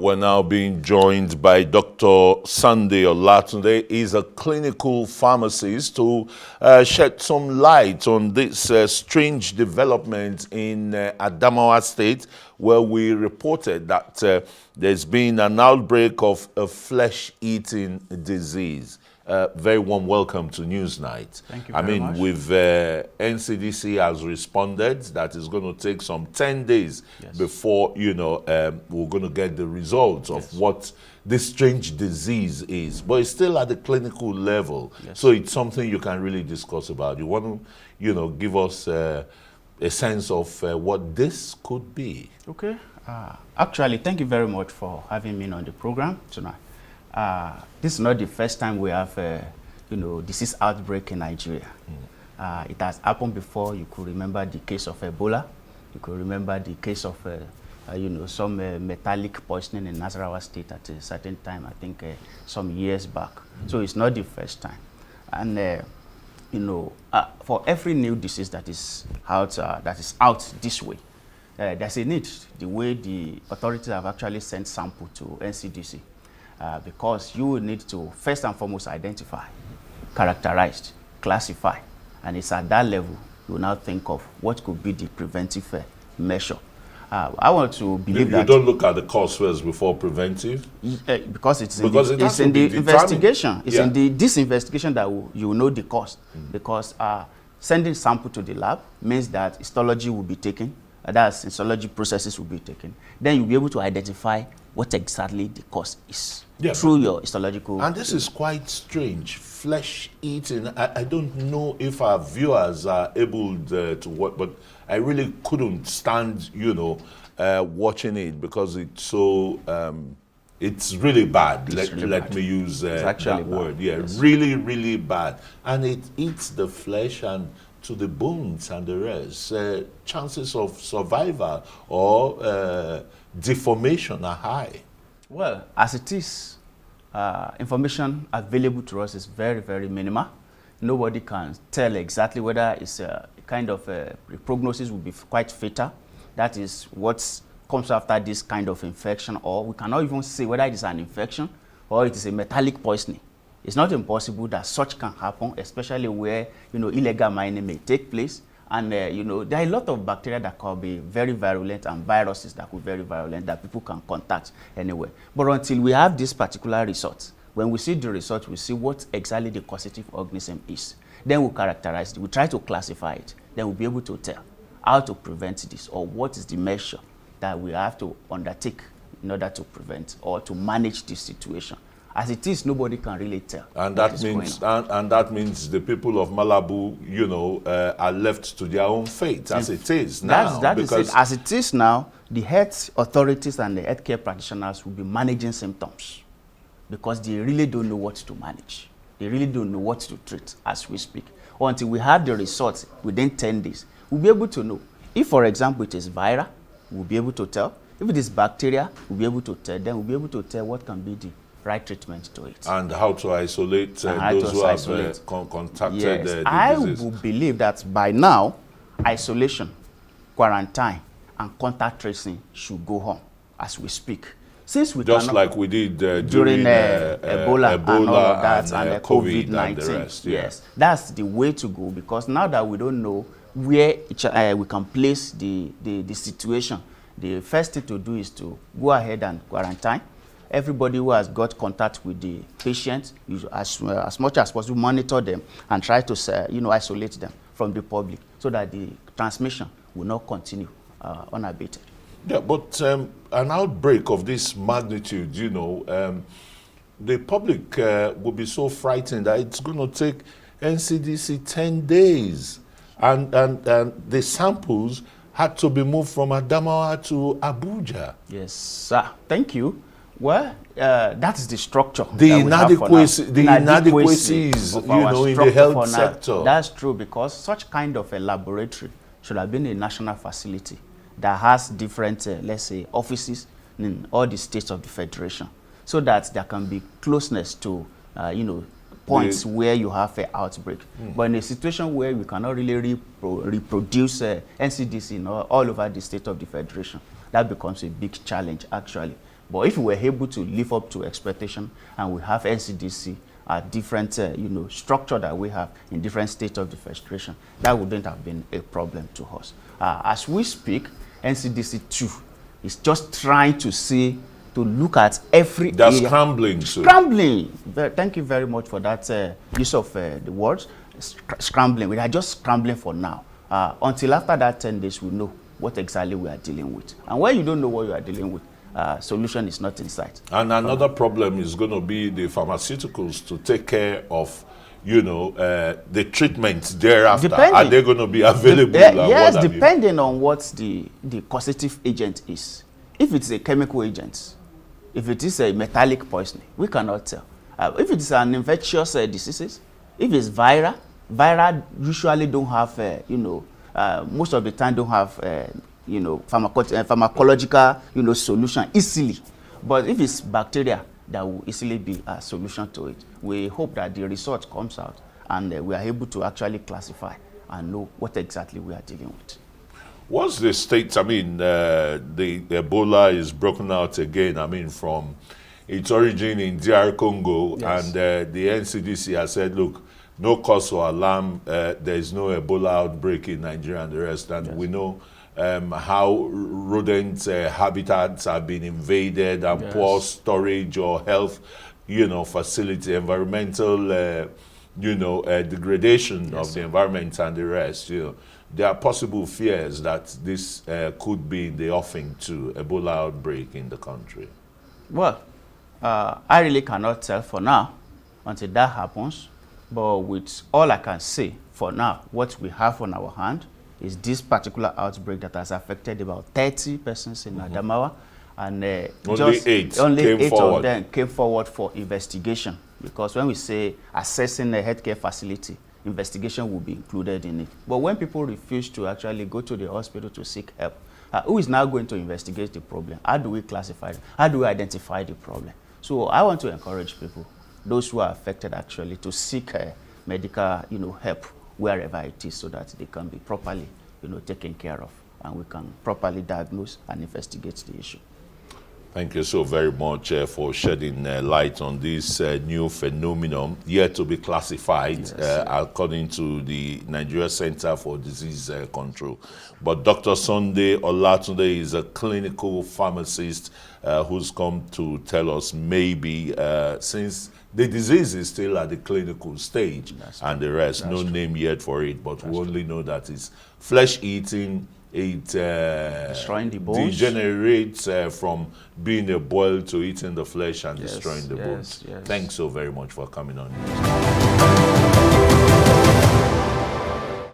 We're now being joined by Dr. Sunday Olatunde. He's a clinical pharmacist to shed some light on this strange development in Adamawa State, where we reported that there's been an outbreak of a flesh-eating disease. Very warm welcome to Newsnight. Thank you very much. NCDC has responded that it's going to take some 10 days before, we're going to get the results of what this strange disease is. But it's still at the clinical level, so it's something you can really discuss about. You want to, give us a sense of what this could be. Okay. Actually, thank you very much for having me on the program tonight. This is not the first time we have, disease outbreak in Nigeria. It has happened before. You could remember the case of Ebola. You could remember the case of, some metallic poisoning in Nasarawa State at a certain time, I think some years back. So it's not the first time. And, for every new disease that is out this way, there's a need, the way the authorities have actually sent sample to NCDC. Because you will need to first and foremost identify, characterize, classify, and it's at that level you will now think of what could be the preventive measure. I want to believe that you don't look at the cause first before preventive, because it's in the investigation. It's in this investigation that you will know the cause. Because sending sample to the lab means that histology will be taken. That's histology processes will be taken. Then you'll be able to identify what exactly the cause is through your histological. And this is quite strange. Flesh eating. I don't know if our viewers are able to watch, but I really couldn't stand, watching it because it's so. It's really bad. Let me use that word. Yeah, really, really bad. And it eats the flesh and to the bones and the rest. Chances of survival or deformation are high. Well, as it is, information available to us is very, very minimal. Nobody can tell exactly whether it's a kind of prognosis will be quite fatal. That is what comes after this kind of infection, or we cannot even say whether it is an infection or it is a metallic poisoning. It's not impossible that such can happen, especially where illegal mining may take place. And there are a lot of bacteria that can be very virulent and viruses that could be very virulent that people can contact anywhere. But until we have this particular result, when we see the result, we see what exactly the causative organism is. Then we'll characterize it, we'll try to classify it. Then we'll be able to tell how to prevent this, or what is the measure that we have to undertake in order to prevent or to manage this situation. As it is, nobody can really tell. And that means the people of Malabu, are left to their own fate as it is now. That is it. As it is now, the health authorities and the healthcare practitioners will be managing symptoms because they really don't know what to manage. They really don't know what to treat as we speak. Until we have the results within 10 days, we'll be able to know. If, for example, it is viral, we'll be able to tell. If it is bacteria, we'll be able to tell. Then we'll be able to tell what can be the right treatment to it. And how to isolate those who have contacted the disease. I would believe that by now, isolation, quarantine, and contact tracing should go on as we speak. Since we just like we did during Ebola and all of that and COVID-19. And the rest, Yes, that's the way to go, because now that we don't know where we can place the situation, the first thing to do is to go ahead and quarantine. Everybody who has got contact with the patient, as much as possible, monitor them and try to isolate them from the public so that the transmission will not continue unabated. Yeah, but an outbreak of this magnitude, the public will be so frightened that it's going to take NCDC 10 days. And the samples had to be moved from Adamawa to Abuja. Yes, sir. Thank you. Well, that is the structure. The inadequacies, in the health sector. That's true, because such kind of a laboratory should have been a national facility that has different, let's say, offices in all the states of the federation, so that there can be closeness to, points where you have an outbreak. But in a situation where we cannot really reproduce NCDC all over the state of the federation, that becomes a big challenge, actually. But if we were able to live up to expectation and we have NCDC at different structure that we have in different states of the federation, that wouldn't have been a problem to us. As we speak, NCDC 2 is just trying to look at every They're area. scrambling, so. Scrambling. Thank you very much for that use of the words. Scrambling. We are just scrambling for now. Until after that 10 days, we know what exactly we are dealing with. And when you don't know what you are dealing with, solution is not in sight. And another problem is going to be the pharmaceuticals to take care of, the treatments thereafter. Are they going to be available? Yes, depending on what the causative agent is. If it's a chemical agent, if it is a metallic poisoning, we cannot tell. If it is an infectious diseases, if it's viral usually don't have, most of the time don't have, pharmacological, solution easily. But if it's bacteria, that will easily be a solution to it. We hope that the result comes out and we are able to actually classify and know what exactly we are dealing with. What's the state? I mean, the Ebola is broken out again, from its origin in DR Congo, yes. And the NCDC has said, look, no cause for alarm, there is no Ebola outbreak in Nigeria and the rest, and yes. We know how rodent habitats have been invaded and yes. Poor storage or health, facility, environmental, degradation yes. Of the environment and the rest, There are possible fears that this could be in the offing to Ebola outbreak in the country. Well, I really cannot tell for now until that happens. But with all I can say for now, what we have on our hand is this particular outbreak that has affected about 30 persons in Adamawa. And only eight of them came forward for investigation. Because when we say assessing a healthcare facility, investigation will be included in it. But when people refuse to actually go to the hospital to seek help, who is now going to investigate the problem? How do we classify it? How do we identify the problem? So I want to encourage people, those who are affected actually, to seek medical help wherever it is so that they can be properly taken care of and we can properly diagnose and investigate the issue. Thank you so very much for shedding light on this new phenomenon yet to be classified yes. According to the Nigeria Center for Disease Control. But Dr. Sunday Olatunde is a clinical pharmacist who's come to tell us maybe since the disease is still at the clinical stage and the rest, no name yet for it, but we only know that it's flesh-eating. It destroying the bones. Degenerates from being a boil to eating the flesh and yes, destroying the bones. Yes. Thanks so very much for coming on.